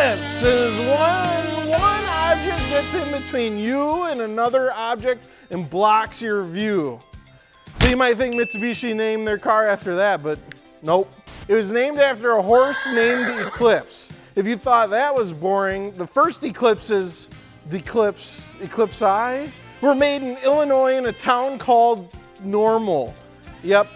Eclipse is one object gets in between you and another object and blocks your view. So you might think Mitsubishi named their car after that, but nope. It was named after a horse named Eclipse. If you thought that was boring, the first Eclipses, the Eclipse were made in Illinois in a town called Normal. Yep,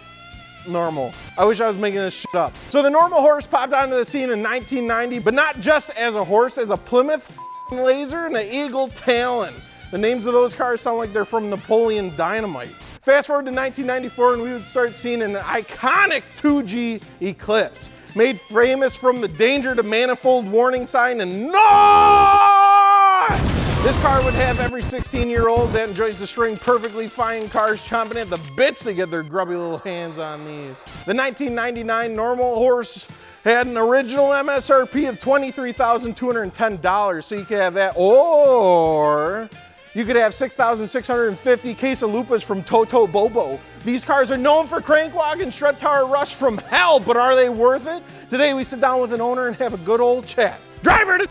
Normal. I wish I was making this shit up. So the Normal horse popped onto the scene in 1990, but not just as a horse, as a Plymouth Laser and an Eagle Talon. The names of those cars sound like they're from Napoleon Dynamite. Fast forward to 1994 and we would start seeing an iconic 2G Eclipse, made famous from the danger to manifold warning sign and NOS! This car would have every 16-year-old that enjoys destroying perfectly fine cars chomping at the bits to get their grubby little hands on these. The 1999 Normal horse had an original MSRP of $23,210, so you could have that, or you could have 6,650 quesalupas from Toto Bobo. These cars are known for crank walk and shred tower rush from hell, but are they worth it? Today we sit down with an owner and have a good old chat. Driver to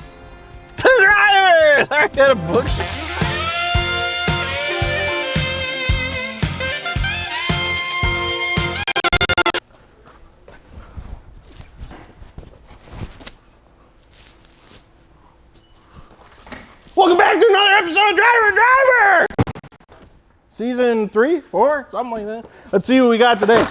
drivers! I got a book. Welcome back to another episode of Driver! Season 3, 4, something like that. Let's see what we got today.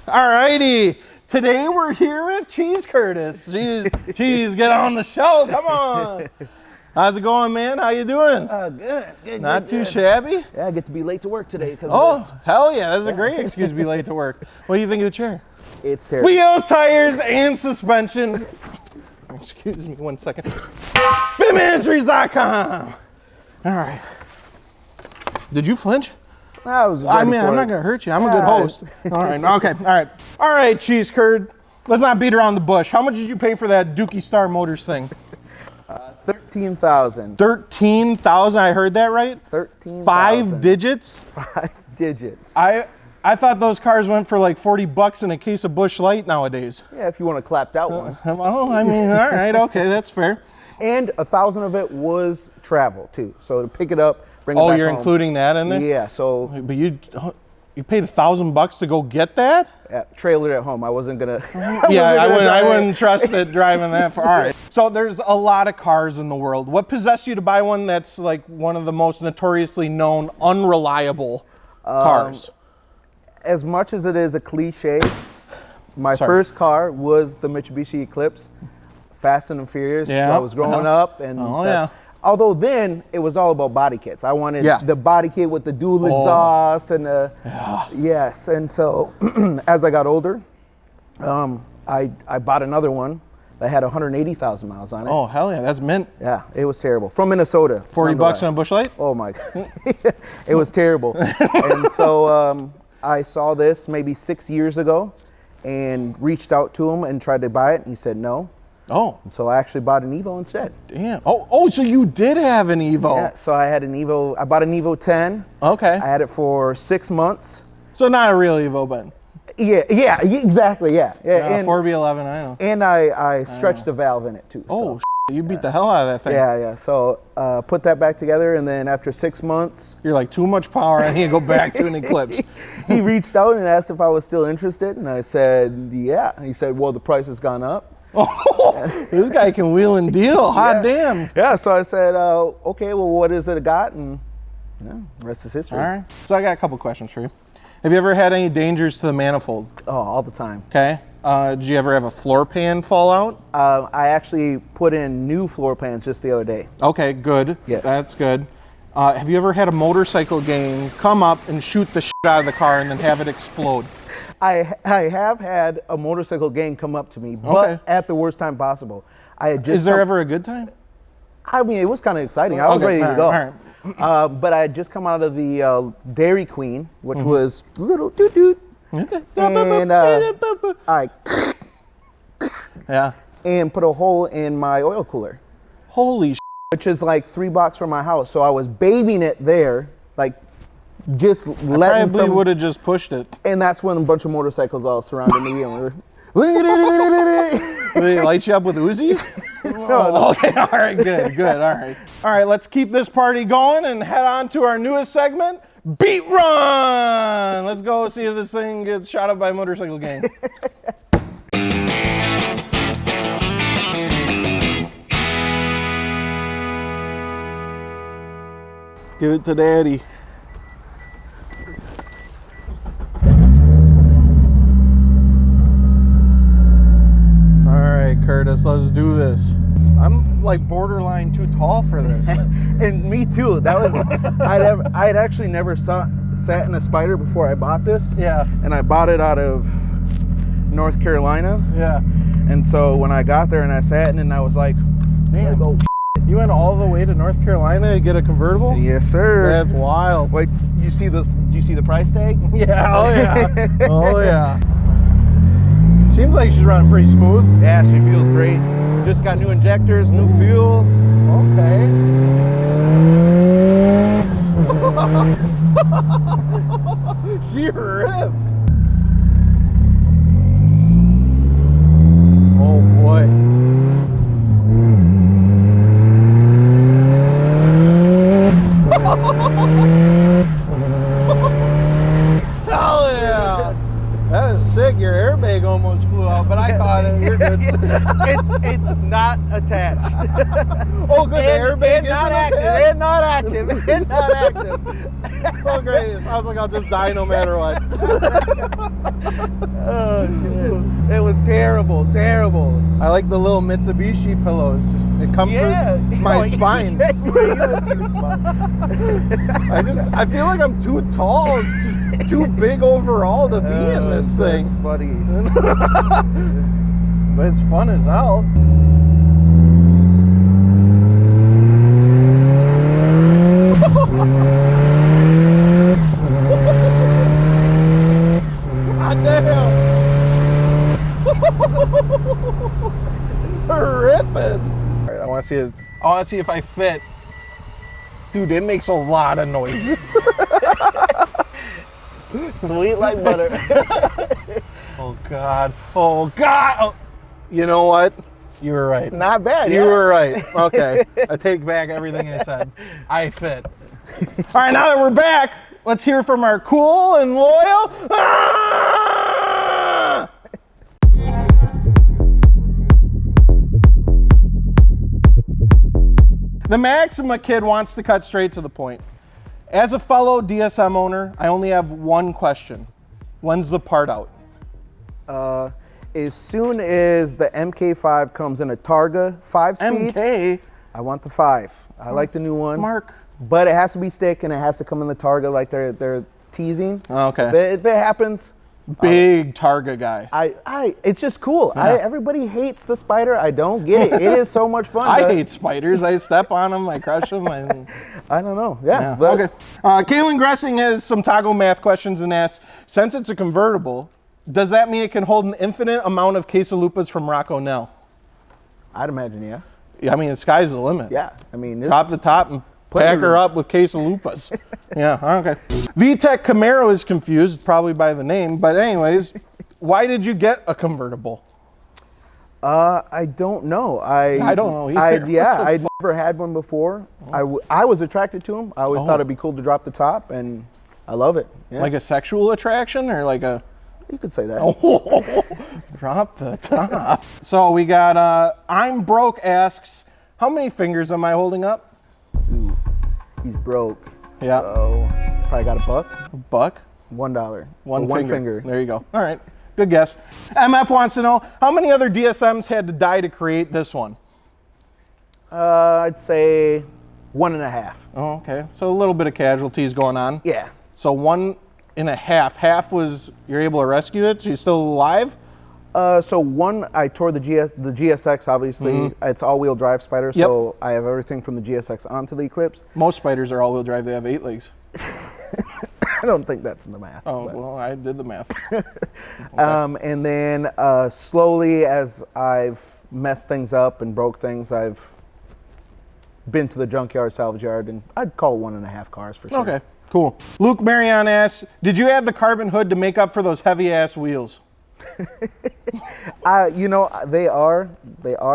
Alrighty, today we're here with Cheese Curtis. Cheese, get on the show, come on. How's it going, man? How you doing? Good. Not too shabby? Yeah, I get to be late to work today because Oh, of this. hell yeah, that's a great excuse to be late to work. What do you think of the chair? It's terrible. Wheels, tires, and suspension. Excuse me 1 second. Fitmentindustries.com. All right. Did you flinch? I'm not gonna hurt you. I'm a good host. All right. Okay. All right. Cheese curd. Let's not beat around the bush. How much did you pay for that Dookie Star Motors thing? $13,000. 13,000. I heard that right? 13,000. 5 digits. 5 digits. I thought those cars went for like $40 in a case of Busch Light nowadays. Yeah, if you want to clap that one. Well, I mean, all right. Okay, that's fair. And 1,000 of it was travel too. So to pick it up, bring it back you're home. Including that in there? Yeah. So. But you paid $1,000 to go get that? Yeah, trailer at home. I wasn't gonna. I wouldn't trust it driving that far. All right. So there's a lot of cars in the world. What possessed you to buy one that's like one of the most notoriously known unreliable cars? As much as it is a cliche, my first car was the Mitsubishi Eclipse, Fast and Furious. Yeah. So I was growing up, and although then it was all about body kits. I wanted the body kit with the dual exhaust and the yes. And so as I got older, I bought another one that had 180,000 miles on it. Oh hell yeah, that's mint. Yeah, it was terrible. From Minnesota. $40 on a Busch Light? Oh my God, it was terrible. And so I saw this maybe 6 years ago and reached out to him and tried to buy it. And he said no. Oh. So I actually bought an Evo instead. Damn. Oh, so you did have an Evo. Yeah, so I had an Evo. I bought an Evo 10. Okay. I had it for 6 months. So not a real Evo, but. Yeah, exactly, yeah. And 4B11, I know. And I stretched the valve in it too. Oh, so. You beat the hell out of that thing. Yeah. So put that back together, and then after 6 months, you're like, too much power. I need to go back to an Eclipse. He reached out and asked if I was still interested, and I said, yeah. He said, well, the price has gone up. Oh, this guy can wheel and deal. Hot damn. Yeah. So I said, okay, well, what is it got? And rest is history. All right. So I got a couple questions for you. Have you ever had any dangers to the manifold? Oh, all the time. Okay. Did you ever have a floor pan fall out? I actually put in new floor pans just the other day. Okay, good. Yes. That's good. Have you ever had a motorcycle gang come up and shoot the shit out of the car and then have it explode? I have had a motorcycle gang come up to me, but at the worst time possible. Is there ever a good time? I mean, it was kind of exciting. I was ready to go. All right. But I had just come out of the Dairy Queen, which was little doot. Okay. And and put a hole in my oil cooler. Holy shit. Which is like 3 blocks from my house. So I was babying it there, like just letting probably would have just pushed it. And that's when a bunch of motorcycles all surrounded me. And Do they light you up with Uzis? No. Okay, all right, good, all right. All right, let's keep this party going and head on to our newest segment, Beat Run! Let's go see if this thing gets shot up by a motorcycle gang. Give it to daddy. Curtis, let's do this. I'm like borderline too tall for this. And me too. That was, I'd actually never sat in a Spider before I bought this. Yeah. And I bought it out of North Carolina. Yeah. And so when I got there and I sat in it, and I was like, man, oh, you went all the way to North Carolina to get a convertible? Yes, sir. That's wild. Wait, you see the price tag? Yeah, oh yeah. Oh yeah. Seems like she's running pretty smooth. Yeah, she feels great. Just got new injectors, new fuel. Okay. She rips. Oh boy. Hell yeah. That is sick. Your airbag almost flew out, but I caught it. You're good. It's not attached. Oh, good. The airbag is not active. attached? It's not active. It's not active. Oh, great. It sounds like I'll just die no matter what. Oh, shit. It was terrible, terrible. I like the little Mitsubishi pillows. It comforts my spine. I feel like I'm too tall, just too big overall to be in this thing. That's funny. But it's fun as hell. God damn. Ripping. All right, I want to see it. I want to see if I fit. Dude, it makes a lot of noises. Sweet like butter. Oh God. Oh God. Oh. You know what? You were right. Not bad. You were right. Okay. I take back everything I said. I fit. All right, now that we're back, let's hear from our cool and loyal. Ah! The Maxima kid wants to cut straight to the point. As a fellow DSM owner, I only have one question. When's the part out? As soon as the MK5 comes in a Targa 5-speed, MK? I want the 5. I like the new one. Mark. But it has to be stick and it has to come in the Targa like they're teasing. Okay. If it happens. Big Targa guy. It's just cool. Yeah. Everybody hates the Spider. I don't get it. It is so much fun. I hate spiders. I step on them. I crush them. And... I don't know. Yeah. Okay. Kaylin Gressing has some toggle math questions and asks, since it's a convertible, does that mean it can hold an infinite amount of quesalupas from Rocco Nell? I'd imagine, yeah. Yeah, I mean, the sky's the limit. Yeah. I mean, drop the top and pack her up with quesalupas. Yeah, okay. VTEC Camaro is confused, probably by the name, but anyways, why did you get a convertible? I don't know. I don't know either. I'd never had one before. Oh. I was attracted to them. I always thought it'd be cool to drop the top, and I love it. Yeah. Like a sexual attraction, or like a... You could say that. Oh, drop the top. So we got, I'm Broke asks, how many fingers am I holding up? Ooh, he's broke. Yeah. So probably got a buck. A buck? $1. One finger. There you go. All right. Good guess. MF wants to know, how many other DSMs had to die to create this one? I'd say 1.5. Oh, okay. So a little bit of casualties going on. Yeah. So 1.5. Half was you're able to rescue it. So you're still alive? So one, I tore the GSX, obviously. It's all-wheel drive Spider, so I have everything from the GSX onto the Eclipse. Most Spiders are all-wheel drive. They have 8 legs. I don't think that's in the math. Oh, well, I did the math. Okay. And then slowly, as I've messed things up and broke things, I've been to the junkyard, salvage yard, and I'd call 1.5 cars for sure. Okay, cool. Luke Marion asks, did you add the carbon hood to make up for those heavy-ass wheels? You know, they are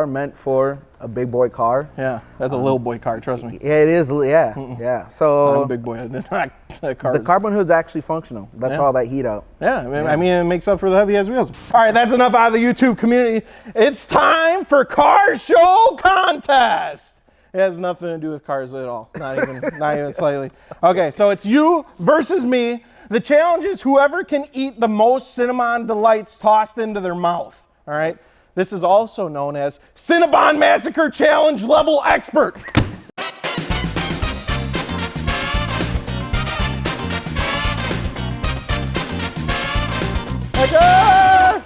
meant for a big boy car. Yeah, that's a little boy car, trust me. Yeah, it is, yeah, yeah. So I'm a big boy. The carbon hood's actually functional. That's all that heat out. Yeah, I mean, it makes up for the heavy ass wheels. All right, that's enough out of the YouTube community. It's time for car show contest. It has nothing to do with cars at all, not even slightly. Okay, so it's you versus me. The challenge is whoever can eat the most Cinammon delights tossed into their mouth. All right, this is also known as Cinammon Massacre Challenge level experts. Edgar!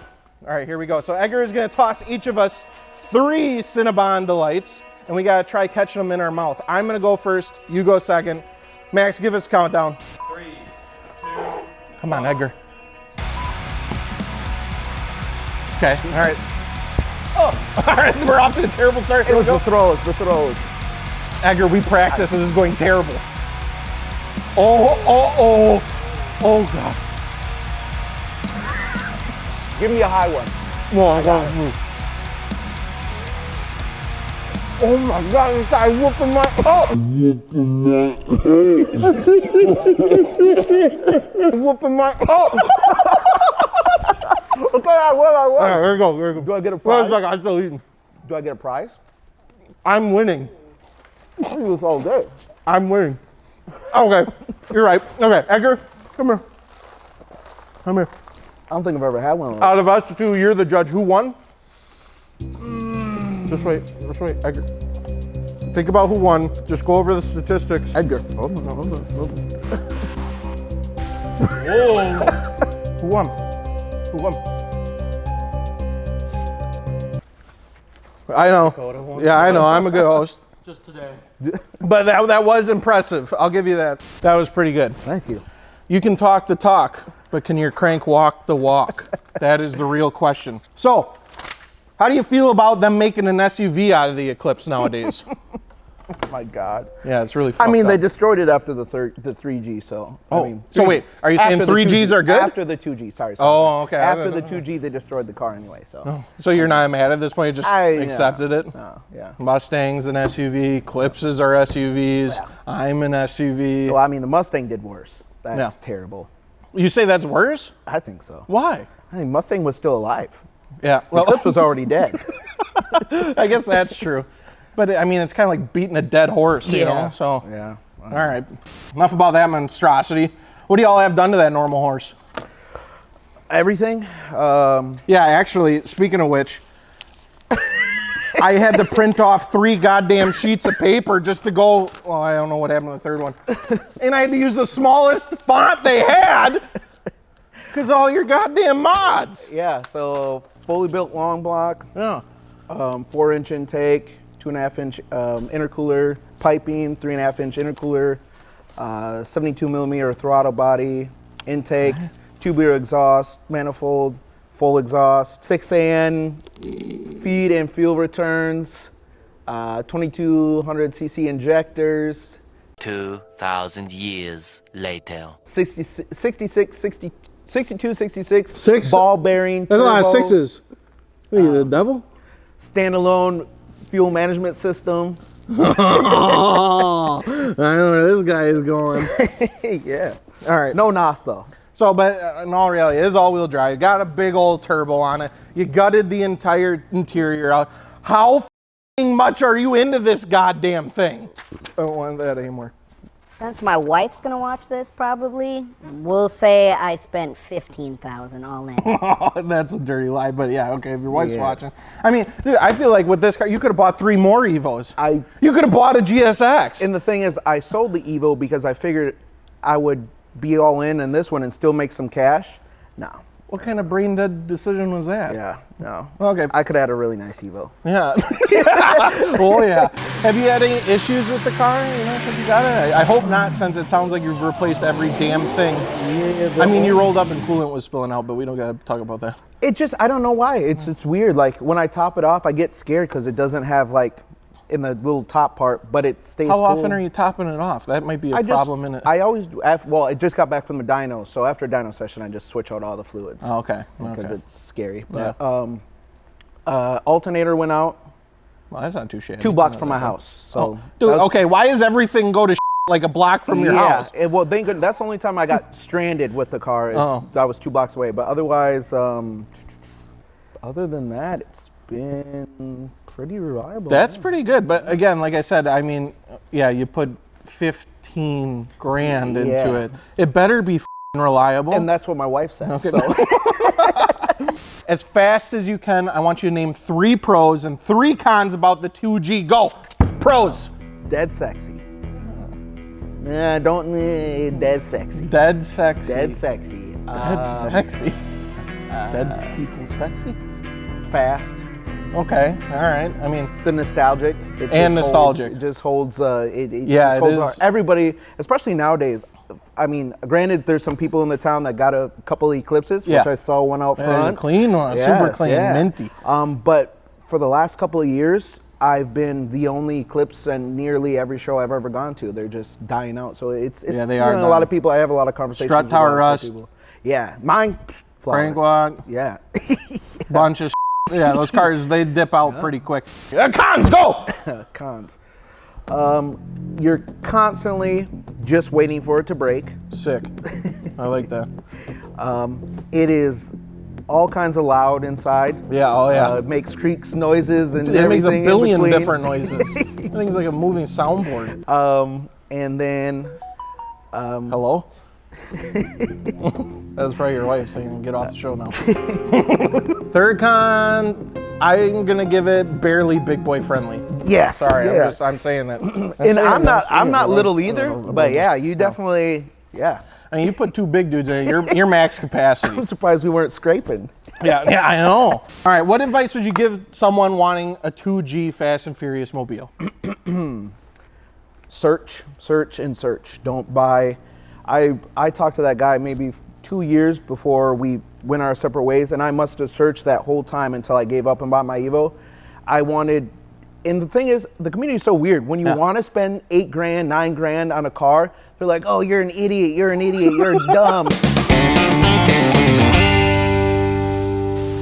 All right, here we go. So Edgar is going to toss each of us 3 Cinammon delights, and we got to try catching them in our mouth. I'm going to go first. You go second. Max, give us a countdown. 3, 2. Come on, Edgar. Okay. All right. Oh, all right. We're off to a terrible start. It was the throws. Edgar, we practiced, and this is going terrible. Oh, God. Give me a high one. Oh my God, this guy's whooping my whooping my Okay, I will. All right, here we go. Do I get a prize? I'm still eating. Do I get a prize? I'm winning. I do this all day. I'm winning. Okay, you're right. Okay, Edgar, come here. Come here. I don't think I've ever had one of those. Out of us two, you're the judge. Who won? Just wait, Edgar. Think about who won. Just go over the statistics. Edgar. Whoa. Who won? I know. Yeah, I know. I'm a good host. Just today. But that was impressive. I'll give you that. That was pretty good. Thank you. You can talk the talk, but can your crank walk the walk? That is the real question. So, how do you feel about them making an SUV out of the Eclipse nowadays? Oh my God. Yeah, it's really fucked I mean, up. they destroyed it after the 3G, so. Oh, I mean, so wait, are you saying 3Gs are good? After the 2G, sorry. Oh, okay. After the 2G, they destroyed the car anyway, so. Oh, so you're not mad at this point, you just accepted it? No, yeah. Mustang's an SUV, Eclipses are SUVs, Yeah. I'm an SUV. Well, I mean, the Mustang did worse. That's terrible. You say that's worse? I think so. Why? I think Mustang was still alive. Yeah. Well, Eclipse was already dead. I guess that's true. But I mean, it's kind of like beating a dead horse, you know? So, yeah. All right. Enough about that monstrosity. What do y'all have done to that normal horse? Everything. Yeah, actually, speaking of which, I had to print off 3 goddamn sheets of paper just to go, well, I don't know what happened to the third one. And I had to use the smallest font they had because all your goddamn mods. Yeah, so fully built long block. Yeah. 4-inch intake, 2.5-inch intercooler piping, 3.5-inch intercooler, 72mm throttle body, intake, tubular exhaust, manifold, full exhaust, 6AN feed and fuel returns, 2200cc injectors. 2,000 years later. 6266 ball bearing. That's turbo, a lot of 6s. What are you, the devil? Standalone fuel management system. Oh, I know where this guy is going. Yeah. All right. No NOS though. So, but in all reality, it is all-wheel drive. Got a big old turbo on it. You gutted the entire interior out. How f***ing much are you into this goddamn thing? I don't want that anymore. Since my wife's gonna watch this, probably, we'll say I spent $15,000 all in. Oh, that's a dirty lie, but yeah, okay, if your wife's watching. I mean, dude, I feel like with this car, you could have bought 3 more Evos. You could have bought a GSX. And the thing is, I sold the Evo because I figured I would be all in this one and still make some cash. No. What kind of brain dead decision was that? Yeah, no. Okay. I could have had a really nice Evo. Yeah. Oh, yeah. Have you had any issues with the car, since you got it? I hope not, since it sounds like you've replaced every damn thing. Yeah, I mean, you rolled up and coolant was spilling out, but we don't got to talk about that. It just, I don't know why. It's weird. Like, when I top it off, I get scared because it doesn't have, like, in the little top part, but it stays How cool. often are you topping it off? That might be a problem in it. I always do. Well, I just got back from the dyno, so after a dyno session, I just switch out all the fluids. Oh, okay. Because it's scary. But alternator went out. Well, that's not too shabby. 2 blocks from my house. So dude, okay, why does everything go to like a block from your house? Well, thank goodness, that's the only time I got stranded with the car. I was 2 blocks away. But otherwise, other than that, it's been pretty reliable. That's pretty good. But again, like I said, I mean, yeah, you put 15 grand into it. It better be reliable. And that's what my wife said. Okay. So. As fast as you can, I want you to name 3 pros and 3 cons about the 2G. Go. Pros. Dead sexy. Dead sexy. Dead sexy. Dead sexy. Dead sexy. Dead people sexy? Fast. Okay, all right. I mean, the nostalgic. Nostalgic. It just holds. Everybody, especially nowadays. I mean, granted, there's some people in the town that got a couple Eclipses, which I saw one out front. A clean one, super clean, minty. But for the last couple of years, I've been the only Eclipse in nearly every show I've ever gone to. They're just dying out. So it's they are. A lot of people. I have a lot of conversations. Strut Tower Rust. People. Yeah, mine. Crank lock. Yeah. Bunch of. Yeah, those cars they dip out pretty quick. Cons, go. Cons. You're constantly just waiting for it to break. Sick. I like that. It is all kinds of loud inside. Yeah, oh yeah. It makes creaks, noises, and it makes a billion in different noises. I think it's like a moving soundboard. And then... Hello? That was probably your wife saying, get off the show now. Third con, I'm gonna give it barely big boy friendly. Yes. Sorry, I'm saying that. And I'm not little either, but yeah, you definitely, yeah. I mean, you put 2 big dudes in it, your max capacity. I'm surprised we weren't scraping. Yeah, I know. All right, what advice would you give someone wanting a 2G Fast and Furious mobile? Search. Don't buy. I talked to that guy maybe 2 years before we went our separate ways, and I must have searched that whole time until I gave up and bought my Evo. And the thing is, the community is so weird. When you want to spend 8 grand, 9 grand on a car, they're like, oh, you're an idiot, you're dumb.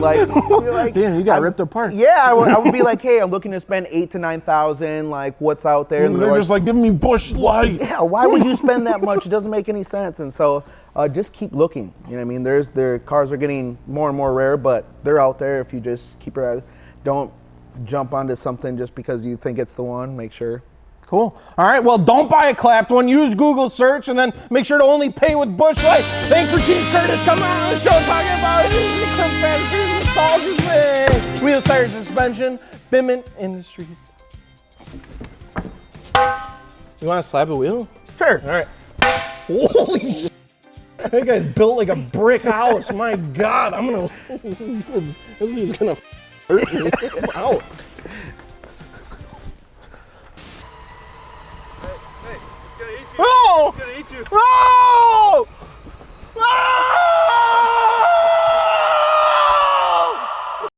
Like, damn, you got ripped apart. Yeah, I would be like, hey, I'm looking to spend 8,000 to 9,000. Like, what's out there? And they're just like, give me Bush Light. Yeah, why would you spend that much? It doesn't make any sense. And so, just keep looking. You know what I mean? Their cars are getting more and more rare, but they're out there. If you just keep your eyes, don't jump onto something just because you think it's the one. Make sure. Cool. All right, well, don't buy a clapped one. Use Google search, and then make sure to only pay with Bush Light. Thanks for Chief Curtis coming on the show talking about his nostalgia thing. Wheel tire suspension, Fitment Industries. You want to slap a wheel? Sure. All right. Holy shit. That guy's built like a brick house. My God, this dude's gonna hurt me out. Oh! It's gonna eat you. Oh!